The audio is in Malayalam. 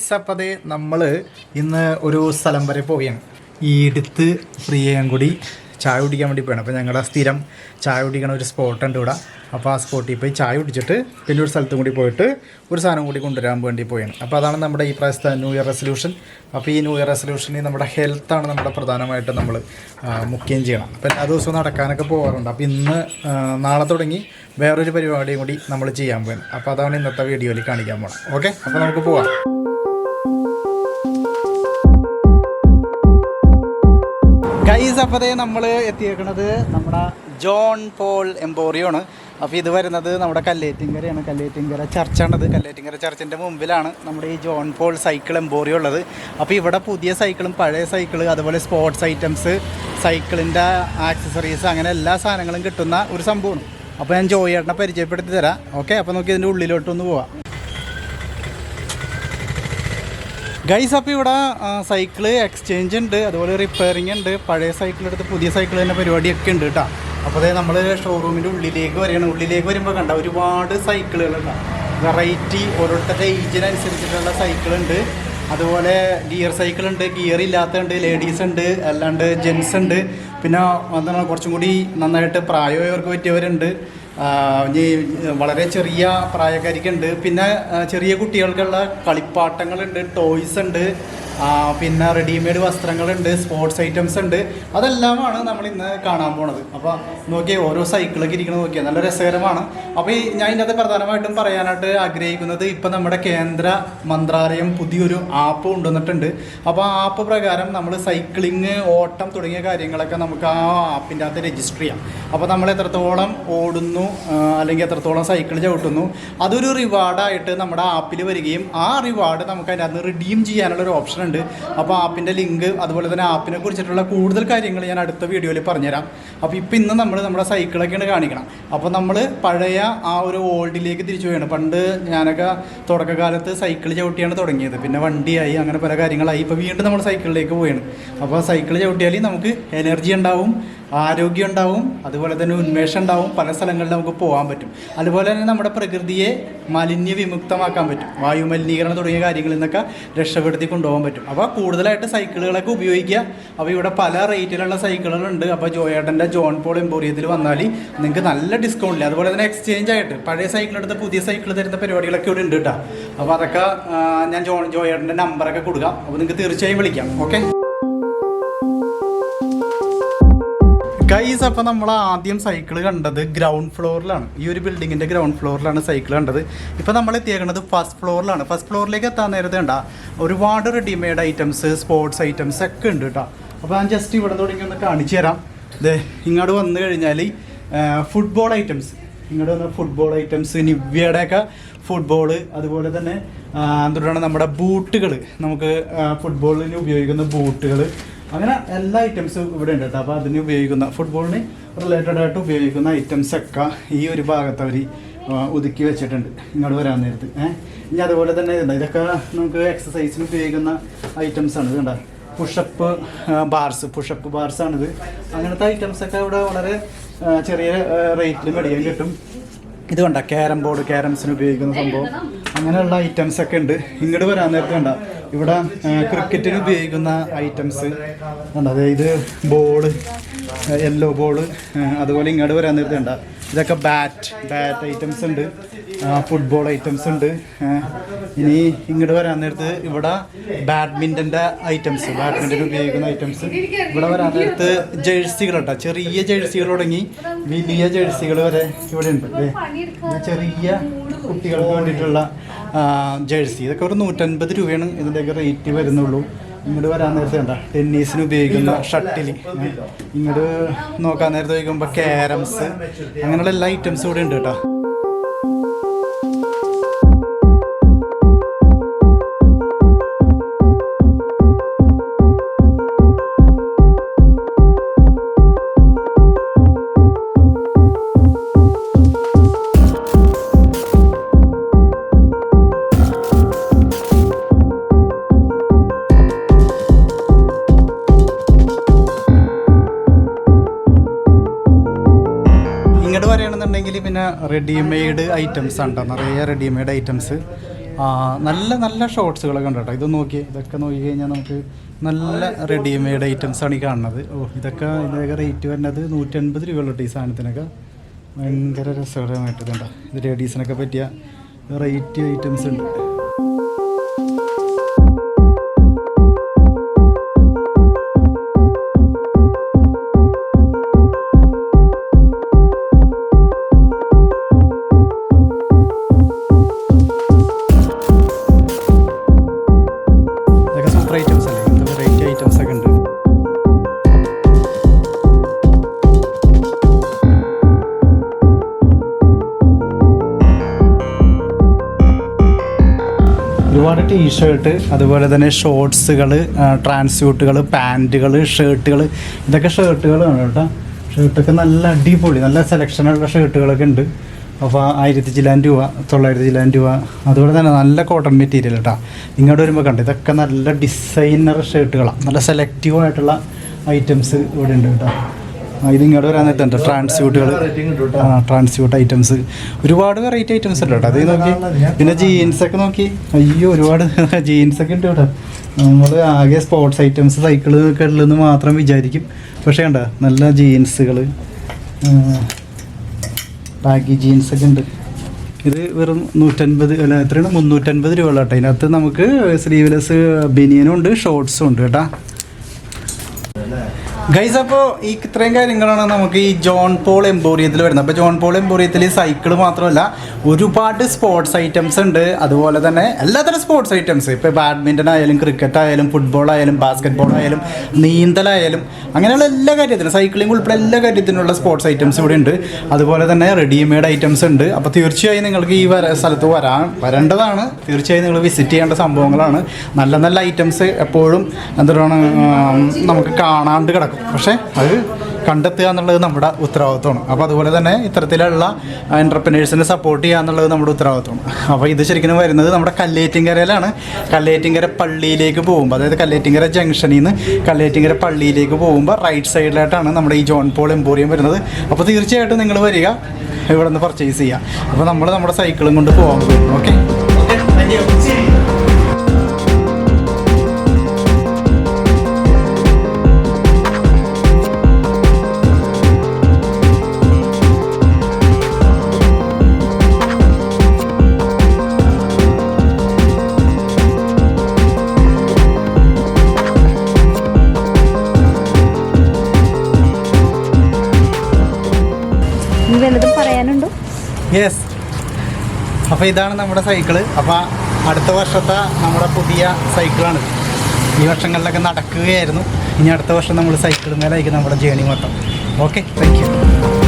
ഗൈസ് അപ്പോൾ അതെ നമ്മൾ ഇന്ന് ഒരു സ്ഥലം വരെ പോവുകയാണ്. ഈ അടുത്ത് പ്രിയയും കൂടി ചായ കുടിക്കാൻ വേണ്ടി പോയാണ്. അപ്പോൾ ഞങ്ങളുടെ സ്ഥിരം ചായ കുടിക്കണ ഒരു സ്പോട്ട് ഉണ്ട് ഇവിടെ. അപ്പോൾ ആ സ്പോട്ടിൽ പോയി ചായ കുടിച്ചിട്ട് പിന്നെ ഒരു സ്ഥലത്തും കൂടി പോയിട്ട് ഒരു സാധനം കൂടി കൊണ്ടുവരാൻ വേണ്ടി പോയാണ്. അപ്പോൾ അതാണ് നമ്മുടെ ഈ പ്രാവശ്യത്തെ ന്യൂ ഇയർ റെസൊല്യൂഷൻ. അപ്പോൾ ഈ ന്യൂ ഇയർ റെസൊല്യൂഷനിൽ നമ്മുടെ ഹെൽത്താണ് നമ്മുടെ പ്രധാനമായിട്ട് നമ്മൾ മുഖ്യം ചെയ്യണം. അപ്പോൾ എല്ലാ ദിവസവും നടക്കാനൊക്കെ പോകാറുണ്ട്. അപ്പോൾ ഇന്ന് നാളെ തുടങ്ങി വേറൊരു പരിപാടിയും കൂടി നമ്മൾ ചെയ്യാൻ പോകണം. അപ്പോൾ അതാണ് ഇന്നത്തെ വീഡിയോയിൽ കാണിക്കാൻ പോകണം. ഓക്കെ, അപ്പോൾ നമുക്ക് പോവാം. ഗൈസ് അപ്പോൾ നമ്മൾ എത്തിയേക്കുന്നത് നമ്മുടെ ജോൺ പോൾ എംപോറിയോ ആണ്. അപ്പോൾ ഇത് വരുന്നത് നമ്മുടെ കല്ലേറ്റിങ്കരയാണ്. കല്ലേറ്റിങ്കര ചർച്ചാണത്. കല്ലേറ്റിങ്കര ചർച്ചിൻ്റെ മുമ്പിലാണ് നമ്മുടെ ഈ ജോൺ പോൾ സൈക്കിൾ എംപോറിയോ ഉള്ളത്. അപ്പോൾ ഇവിടെ പുതിയ സൈക്കിളും പഴയ സൈക്കിള് അതുപോലെ സ്പോർട്സ് ഐറ്റംസ്, സൈക്കിളിൻ്റെ ആക്സസറീസ്, അങ്ങനെ എല്ലാ സാധനങ്ങളും കിട്ടുന്ന ഒരു സംഭവമാണ്. അപ്പോൾ ഞാൻ ജോയേട്ടനെ പരിചയപ്പെടുത്തി തരാം. ഓക്കെ, അപ്പോൾ നമുക്ക് ഇതിൻ്റെ ഉള്ളിലോട്ടൊന്ന് പോവാം. ഗൈസ് അപ്പോൾ ഇവിടെ സൈക്കിള് എക്സ്ചേഞ്ച് ഉണ്ട്, അതുപോലെ റിപ്പയറിങ് ഉണ്ട്. പഴയ സൈക്കിളെടുത്ത് പുതിയ സൈക്കിൾ തന്നെ പരിപാടിയൊക്കെ ഉണ്ട് കേട്ടോ. അപ്പോൾ അതായത് നമ്മൾ ഷോറൂമിൻ്റെ ഉള്ളിലേക്ക് വരികയാണ്. ഉള്ളിലേക്ക് വരുമ്പോൾ കണ്ട ഒരുപാട് സൈക്കിളുകളുണ്ട്. വെറൈറ്റി ഓരോരുത്തരുടെ ഏജിനനുസരിച്ചിട്ടുള്ള സൈക്കിളുണ്ട്. അതുപോലെ ഗിയർ സൈക്കിളുണ്ട്, ഗിയർ ഇല്ലാത്തതുണ്ട്, ലേഡീസ് ഉണ്ട്, അല്ലാണ്ട് ജെൻസ് ഉണ്ട്. പിന്നെ എന്താണ് കുറച്ചും കൂടി നന്നായിട്ട് പ്രായമായവർക്ക് പറ്റിയവരുണ്ട്. ഇനി വളരെ ചെറിയ പ്രായക്കാർക്കുണ്ട്. പിന്നെ ചെറിയ കുട്ടികൾക്കുള്ള കളിപ്പാട്ടങ്ങളുണ്ട്, ടോയ്സ് ഉണ്ട്, പിന്നെ റെഡിമെയ്ഡ് വസ്ത്രങ്ങളുണ്ട്, സ്പോർട്സ് ഐറ്റംസ് ഉണ്ട്. അതെല്ലാമാണ് നമ്മൾ ഇന്ന് കാണാൻ പോണത്. അപ്പോൾ നോക്കിയാൽ ഓരോ സൈക്കിളൊക്കെ ഇരിക്കുന്നത് നോക്കിയാൽ നല്ല രസകരമാണ്. അപ്പോൾ ഞാൻ ഇതിനകത്ത് പ്രധാനമായിട്ടും പറയാനായിട്ട് ആഗ്രഹിക്കുന്നത്, ഇപ്പം നമ്മുടെ കേന്ദ്ര മന്ത്രാലയം പുതിയൊരു ആപ്പ് കൊണ്ടുവന്നിട്ടുണ്ട്. അപ്പോൾ ആ ആപ്പ് പ്രകാരം നമ്മൾ സൈക്ലിങ്, ഓട്ടം തുടങ്ങിയ കാര്യങ്ങളൊക്കെ നമുക്ക് ആ ആപ്പിൻ്റെ അകത്ത് രജിസ്റ്റർ ചെയ്യാം. അപ്പോൾ നമ്മൾ എത്രത്തോളം ഓടുന്നു അല്ലെങ്കിൽ എത്രത്തോളം സൈക്കിൾ ചവിട്ടുന്നു അതൊരു റിവാർഡായിട്ട് നമ്മുടെ ആപ്പിൽ വരികയും ആ റിവാർഡ് നമുക്ക് അതിൻ്റെ അകത്ത് റിഡീം ചെയ്യാനുള്ളൊരു ഓപ്ഷൻ ഉണ്ട്. അപ്പോൾ ആപ്പിൻ്റെ ലിങ്ക് അതുപോലെ തന്നെ ആപ്പിനെ കുറിച്ചിട്ടുള്ള കൂടുതൽ കാര്യങ്ങൾ ഞാൻ അടുത്ത വീഡിയോയിൽ പറഞ്ഞുതരാം. അപ്പോൾ ഇന്ന് നമ്മൾ നമ്മുടെ സൈക്കിളൊക്കെയാണ് കാണിക്കണം. അപ്പോൾ നമ്മൾ പഴയ ആ ഒരു ഓൾഡിലേക്ക് തിരിച്ചു പോവുകയാണ്. പണ്ട് ഞാനൊക്കെ തുടക്കകാലത്ത് സൈക്കിൾ ചവിട്ടിയാണ് തുടങ്ങിയത്. പിന്നെ വണ്ടിയായി, അങ്ങനെ പല കാര്യങ്ങളായി. ഇപ്പോൾ വീണ്ടും നമ്മൾ സൈക്കിളിലേക്ക് പോവുകയാണ്. അപ്പോൾ സൈക്കിൾ ചവിട്ടിയാൽ നമുക്ക് എനർജി ഉണ്ടാവും, ആരോഗ്യം ഉണ്ടാവും, അതുപോലെ തന്നെ ഉന്മേഷം ഉണ്ടാവും. പല സ്ഥലങ്ങളിൽ നമുക്ക് പോകാൻ പറ്റും. അതുപോലെ തന്നെ നമ്മുടെ പ്രകൃതിയെ മാലിന്യ വിമുക്തമാക്കാൻ പറ്റും. വായുമലിനീകരണം തുടങ്ങിയ കാര്യങ്ങളിൽ നിന്നൊക്കെ രക്ഷപ്പെടുത്തി കൊണ്ടുപോകാൻ പറ്റും. അപ്പോൾ കൂടുതലായിട്ട് സൈക്കിളുകളൊക്കെ ഉപയോഗിക്കുക. അപ്പോൾ ഇവിടെ പല റേറ്റിലുള്ള സൈക്കിളുകളുണ്ട്. അപ്പോൾ ജോയേട്ടൻ്റെ ജോൺ പോൾ എംപോറിയത്തിൽ വന്നാൽ നിങ്ങൾക്ക് നല്ല ഡിസ്കൗണ്ടില്ല. അതുപോലെ തന്നെ എക്സ്ചേഞ്ച് ആയിട്ട് പഴയ സൈക്കിളെടുത്ത് പുതിയ സൈക്കിൾ തരുന്ന പരിപാടികളൊക്കെ ഇവിടെ ഉണ്ട് കേട്ടോ. അപ്പോൾ അതൊക്കെ ഞാൻ ജോയേട്ടൻ്റെ നമ്പറൊക്കെ കൊടുക്കാം. അപ്പോൾ നിങ്ങൾക്ക് തീർച്ചയായും വിളിക്കാം. ഓക്കെ ഗൈസ്, അപ്പോൾ നമ്മൾ ആദ്യം സൈക്കിൾ കണ്ടത് ഗ്രൗണ്ട് ഫ്ലോറിലാണ്. ഈ ഒരു ബിൽഡിങ്ങിൻ്റെ ഗ്രൗണ്ട് ഫ്ലോറിലാണ് സൈക്കിൾ കണ്ടത്. ഇപ്പോൾ നമ്മൾ എത്തിയേക്കുന്നത് ഫസ്റ്റ് ഫ്ലോറിലാണ്. ഫസ്റ്റ് ഫ്ലോറിലേക്ക് എത്താൻ നേരത്തെ ഉണ്ടാ ഒരുപാട് റെഡിമെയ്ഡ് ഐറ്റംസ്, സ്പോർട്സ് ഐറ്റംസ് ഒക്കെ ഉണ്ട് കേട്ടോ. അപ്പോൾ ഞാൻ ജസ്റ്റ് ഇവിടെ തുടങ്ങി ഒന്ന് കാണിച്ചു തരാം. ഇങ്ങോട്ട് വന്നു കഴിഞ്ഞാൽ ഫുട്ബോൾ ഐറ്റംസ്, ഇങ്ങോട്ട് വന്ന ഫുട്ബോൾ ഐറ്റംസ്, നിവ്യയുടെയൊക്കെ ഫുട്ബോള്, അതുപോലെ തന്നെ എന്തുകൊണ്ടാണ് നമ്മുടെ ബൂട്ടുകൾ, നമുക്ക് ഫുട്ബോളിന് ഉപയോഗിക്കുന്ന ബൂട്ടുകൾ, അങ്ങനെ എല്ലാ ഐറ്റംസും ഇവിടെ ഉണ്ട് കേട്ടോ. അപ്പോൾ അതിന് ഉപയോഗിക്കുന്ന ഫുട്ബോളിന് റിലേറ്റഡ് ആയിട്ട് ഉപയോഗിക്കുന്ന ഐറ്റംസൊക്കെ ഈ ഒരു ഭാഗത്ത് അവർ ഒതുക്കി വെച്ചിട്ടുണ്ട് ഇങ്ങോട്ട് വരാൻ നേരത്ത്. ഇനി അതുപോലെ തന്നെ ഇതൊക്കെ നമുക്ക് എക്സസൈസിന് ഉപയോഗിക്കുന്ന ഐറ്റംസാണ്. ഇത് കണ്ട പുഷപ്പ് ബാർസാണിത്. അങ്ങനത്തെ ഐറ്റംസൊക്കെ ഇവിടെ വളരെ ചെറിയ റേറ്റിൽ മേടിക്കാൻ കിട്ടും. ഇത് കണ്ട ക്യാരം ബോർഡ്, ക്യാരംസിന് ഉപയോഗിക്കുന്ന സംഭവം, അങ്ങനെയുള്ള ഐറ്റംസൊക്കെ ഉണ്ട്. ഇങ്ങോട്ട് വരാൻ നേരത്തെ കണ്ട ഇവിടെ ക്രിക്കറ്റിന് ഉപയോഗിക്കുന്ന ഐറ്റംസ് ഉണ്ട്. അതായത് ബോള്, യെല്ലോ ബോള്. അതുപോലെ ഇങ്ങോട്ട് വരാൻ നേരത്തെ കണ്ട ഇതൊക്കെ ബാറ്റ് ഐറ്റംസ് ഉണ്ട്, ഫുട്ബോൾ ഐറ്റംസ് ഉണ്ട്. ഇനി ഇങ്ങോട്ട് വരാൻ നേരത്ത് ഇവിടെ ബാഡ്മിൻ്റൻ്റെ ഐറ്റംസ്, ബാഡ്മിൻ്റന് ഉപയോഗിക്കുന്ന ഐറ്റംസ്. ഇവിടെ വരാൻ നേരത്ത് ജേഴ്സികൾ കേട്ടോ. ചെറിയ ജേഴ്സികൾ തുടങ്ങി വലിയ ജേഴ്സികൾ വരെ ഇവിടെ ഉണ്ട്. ചെറിയ കുട്ടികൾക്ക് വേണ്ടിയിട്ടുള്ള ജേഴ്സി, ഇതൊക്കെ ഒരു 150 രൂപയാണ് ഇതിൻ്റെയൊക്കെ റേറ്റ് വരുന്നുള്ളൂ. ഇങ്ങോട്ട് വരാൻ നേരത്തെ കണ്ട ടെന്നീസിന് ഉപയോഗിക്കുന്ന ഷട്ടിൽ, ഇങ്ങോട്ട് നോക്കാൻ നേരത്തെ ചോദിക്കുമ്പോൾ ക്യാരംസ്, അങ്ങനെയുള്ള എല്ലാ ഐറ്റംസും ഇവിടെ ഉണ്ട് കേട്ടോ. ഇങ്ങോട്ട് പറയുകയാണെന്നുണ്ടെങ്കിൽ പിന്നെ റെഡിമെയ്ഡ് ഐറ്റംസ് ഉണ്ടോ, നിറയെ റെഡിമെയ്ഡ് ഐറ്റംസ്. നല്ല നല്ല ഷോർട്സുകളൊക്കെ ഉണ്ട് കേട്ടോ. ഇത് നോക്കിയേ, ഇതൊക്കെ നോക്കി കഴിഞ്ഞാൽ നമുക്ക് നല്ല റെഡിമെയ്ഡ് ഐറ്റംസാണ് ഈ കാണുന്നത്. ഇതൊക്കെ റേറ്റ് വരുന്നത് 150 രൂപയുള്ള ഈ സാധനത്തിനൊക്കെ. ഭയങ്കര രസകരമായിട്ടുണ്ട്. ഇത് ലേഡീസിനൊക്കെ പറ്റിയ വെറൈറ്റി ഐറ്റംസ് ഉണ്ട്. ഐറ്റംസ് അല്ലേ, ഇങ്ങനത്തെ വെറൈറ്റി ഐറ്റംസ് ഒക്കെ ഉണ്ട്. ഒരുപാട് ടീഷർട്ട്, അതുപോലെ തന്നെ ഷോർട്സുകൾ, ട്രാൻസ്യൂട്ടുകൾ, പാൻറ്റുകൾ, ഷർട്ടുകൾ. ഇതൊക്കെ ഷർട്ടുകളാണ് കേട്ടോ. ഷർട്ടൊക്കെ നല്ല അടിപൊളി, നല്ല സെലക്ഷനുള്ള ഷർട്ടുകളൊക്കെ ഉണ്ട്. അപ്പോൾ 1000 ചില്ലാൻ രൂപ, 900 ചില്ലാൻ രൂപ. അതുപോലെ തന്നെ നല്ല കോട്ടൺ മെറ്റീരിയൽ കേട്ടോ. ഇങ്ങോട്ട് വരുമ്പോൾ കണ്ട് ഇതൊക്കെ നല്ല ഡിസൈനർ ഷർട്ടുകളാണ്, നല്ല സെലക്റ്റീവ് ആയിട്ടുള്ള ഐറ്റംസ് ഇവിടെ ഉണ്ട് കേട്ടോ. ഇത് ഇങ്ങോട്ട് വരാൻ നേരത്തുണ്ട് ട്രാൻസ്യൂട്ടുകൾ, ട്രാൻസ്യൂട്ട് ഐറ്റംസ്, ഒരുപാട് വെറൈറ്റി ഐറ്റംസ് ഉണ്ട് കേട്ടോ. അത് നോക്കി. പിന്നെ ജീൻസൊക്കെ നോക്കി, അയ്യോ ഒരുപാട് ജീൻസൊക്കെ ഉണ്ട് കേട്ടോ. നമ്മൾ ആകെ സ്പോർട്സ് ഐറ്റംസ് സൈക്കിളൊക്കെ ഉള്ളതെന്ന് മാത്രം വിചാരിക്കും. പക്ഷേ കണ്ടോ നല്ല ജീൻസുകൾ, ബാഗി ജീൻസൊക്കെ ഉണ്ട്. ഇത് വെറും 150 അല്ല എത്രയാണ്, 350 രൂപ കേട്ടോ. ഇതിനകത്ത് നമുക്ക് സ്ലീവ്ലെസ് ബനിയനും ഉണ്ട്, ഷോർട്സും ഉണ്ട് കേട്ടോ. ഗൈസ്, അപ്പോൾ ഈ ഇത്രയും കാര്യങ്ങളാണ് നമുക്ക് ഈ ജോൺ പോൾ എംപോറിയത്തിൽ വരുന്നത്. അപ്പോൾ ജോൺ പോൾ എംപോറിയത്തിൽ സൈക്കിൾ മാത്രമല്ല ഒരുപാട് സ്പോർട്സ് ഐറ്റംസ് ഉണ്ട്. അതുപോലെ തന്നെ എല്ലാത്തരം സ്പോർട്സ് ഐറ്റംസ്, ഇപ്പോൾ ബാഡ്മിൻ്റൺ ആയാലും, ക്രിക്കറ്റ് ആയാലും, ഫുട്ബോൾ ആയാലും, ബാസ്കറ്റ് ബോൾ ആയാലും, നീന്തലായാലും, അങ്ങനെയുള്ള എല്ലാ കാര്യത്തിനും, സൈക്ലിംഗ് ഉൾപ്പെടെ എല്ലാ കാര്യത്തിനുള്ള സ്പോർട്സ് ഐറ്റംസ് ഇവിടെ ഉണ്ട്. അതുപോലെ തന്നെ റെഡിമെയ്ഡ് ഐറ്റംസ് ഉണ്ട്. അപ്പോൾ തീർച്ചയായും നിങ്ങൾക്ക് ഈ സ്ഥലത്ത് വരേണ്ടതാണ്. തീർച്ചയായും നിങ്ങൾ വിസിറ്റ് ചെയ്യേണ്ട സംഭവങ്ങളാണ്. നല്ല നല്ല ഐറ്റംസ് എപ്പോഴും എന്താണ് നമുക്ക് കാണാണ്ട് കിടക്കും. പക്ഷേ അത് കണ്ടെത്തുക എന്നുള്ളത് നമ്മുടെ ഉത്തരവാദിത്വമാണ്. അപ്പോൾ അതുപോലെ തന്നെ ഇത്തരത്തിലുള്ള എൻ്റർപ്രനേഴ്സിനെ സപ്പോർട്ട് ചെയ്യുക എന്നുള്ളത് നമ്മുടെ ഉത്തരവാദിത്വമാണ്. അപ്പോൾ ഇത് ശരിക്കും വരുന്നത് നമ്മുടെ കല്ലേറ്റിങ്കരയിലാണ്. കല്ലേറ്റിങ്കര പള്ളിയിലേക്ക് പോകുമ്പോൾ, അതായത് കല്ലേറ്റിങ്കര ജംഗ്ഷനിൽ നിന്ന് കല്ലേറ്റിങ്കര പള്ളിയിലേക്ക് പോകുമ്പോൾ റൈറ്റ് സൈഡിലായിട്ടാണ് നമ്മുടെ ഈ ജോൺ പോൾ എംപോറിയം വരുന്നത്. അപ്പോൾ തീർച്ചയായിട്ടും നിങ്ങൾ വരിക, ഇവിടെ നിന്ന് പർച്ചേസ് ചെയ്യുക. അപ്പോൾ നമ്മൾ നമ്മുടെ സൈക്കിളും കൊണ്ട് പോകാൻ പറ്റും. ഓക്കെ, പറയാനുണ്ടോ? യെസ്. അപ്പോൾ ഇതാണ് നമ്മുടെ സൈക്കിള്. അപ്പോൾ അടുത്ത വർഷത്തെ നമ്മുടെ പുതിയ സൈക്കിളാണ്. ഈ വർഷങ്ങളിലൊക്കെ നടക്കുകയായിരുന്നു. ഇനി അടുത്ത വർഷം നമ്മൾ സൈക്കിൾ മേലായിരിക്കും നമ്മുടെ ജേണി മൊത്തം. Okay, thank you.